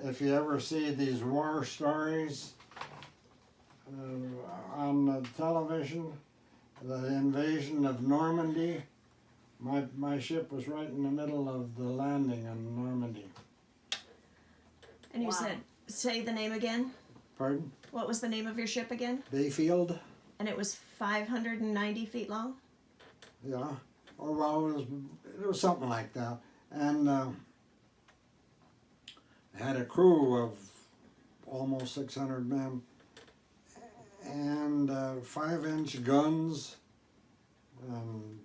if you ever see these war stories on the television, the invasion of Normandy, my ship was right in the middle of the landing on Normandy. And you Wow. said, say the name again. Pardon? What was the name of your ship again? Bayfield? And it was 590 feet long? Yeah. Or well, it was something like that. And had a crew of almost 600 men and 5-inch guns and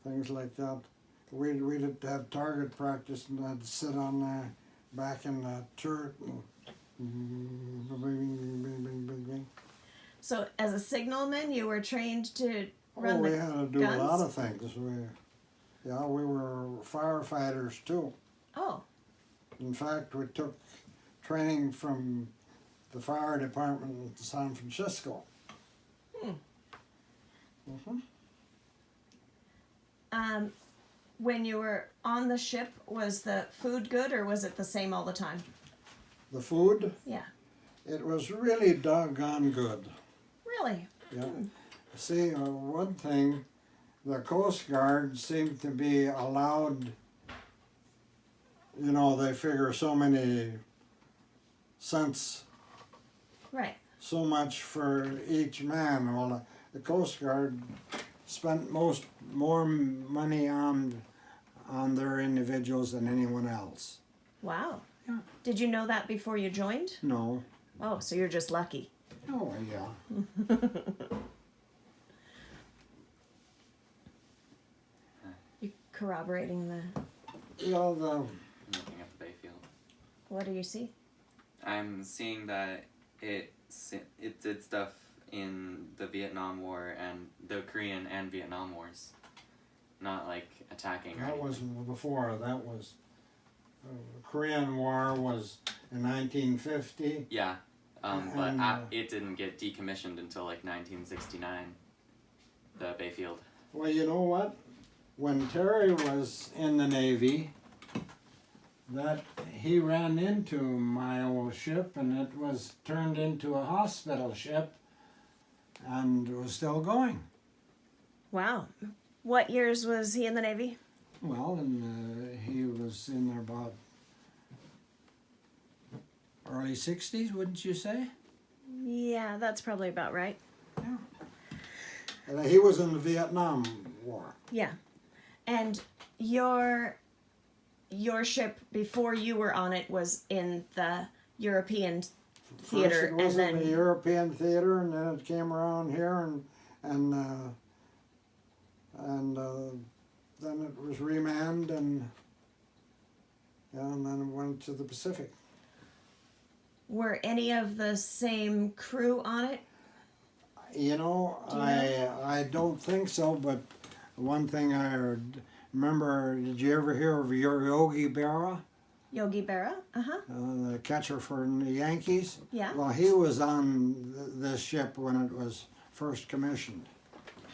things like that. We'd have target practice and I'd sit on the back in the turret and So as a signalman, you were trained to run we the had to do guns? a lot of things. We were firefighters too. Oh, In fact, we took training from the fire department in San Francisco. when you were on the ship, was the food good or was it the same all the time? The food, Yeah. it was really doggone good. Really? Yeah. See, one thing, the Coast Guard seemed to be allowed, you know, they figure so many cents, Right. so much for each man. Well, the Coast Guard spent more money on their individuals than anyone else. Wow. Yeah. Did you know that before you joined? No. Oh, so you're just lucky. Oh, yeah. You're corroborating the. You know, I'm looking at the Bayfield. What do you see? I'm seeing that it did stuff in the Vietnam War and the Korean and Vietnam Wars, not like attacking. that or was anything. before. That was Korean War was in 1950. Yeah, And, but it didn't get decommissioned until like 1969. The Bayfield. Well, you know what? When Terry was in the Navy, that he ran into my old ship, and it was turned into a hospital ship, and it was still going. Wow. What years was he in the Navy? Well, and he was in there about early 60s, wouldn't you say? Yeah, that's probably about right. And he was in the Vietnam War. Yeah. And your ship before you were on it was in the European theater, First it was and in then the European theater, and then it came around here, and then it was remanned, and then it went to the Pacific. were any of the same crew on it? You know, Do you know? I don't think so, but one thing I heard, remember, did you ever hear of Yogi Berra, Yogi Berra? Uh-huh. the catcher for the Yankees? Yeah. Well, he was on this ship when it was first commissioned.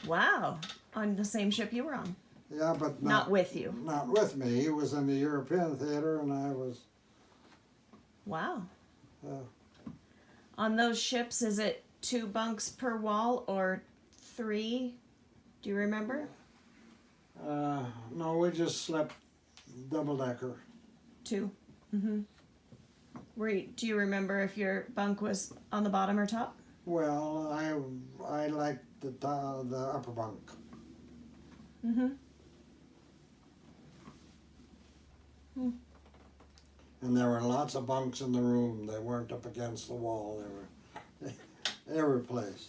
Wow. On the same ship you were on. Yeah, but Not with you. Not with me. He was in the European theater, and I was. Wow. Uh, On those ships, is it 2 bunks per wall or 3? Do you remember? no, we just slept double decker. 2. Mm-hmm. Do you remember if your bunk was on the bottom or top? Well, I liked the upper bunk. Mm-hmm. And there were lots of bunks in the room. They weren't up against the wall. They were every place.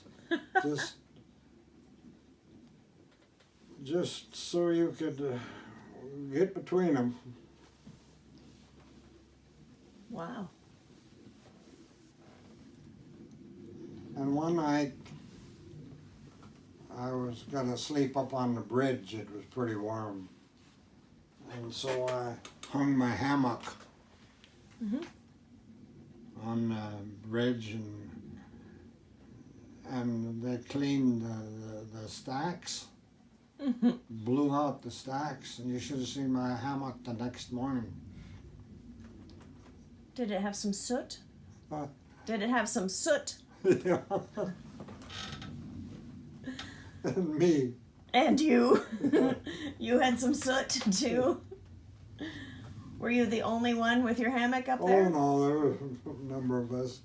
just so you could get between them. Wow. And one night, I was gonna sleep up on the bridge. It was pretty warm, and so I hung my hammock on the bridge, and they cleaned the stacks, blew out the stacks, and you should have seen my hammock the next morning. Did it have some soot? Huh? Did it have some soot? Yeah. And me. And you. You had some soot too. Were you the only one with your hammock up Oh there? no, there were a number of us.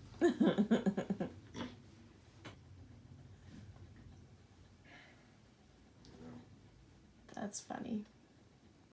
That's funny.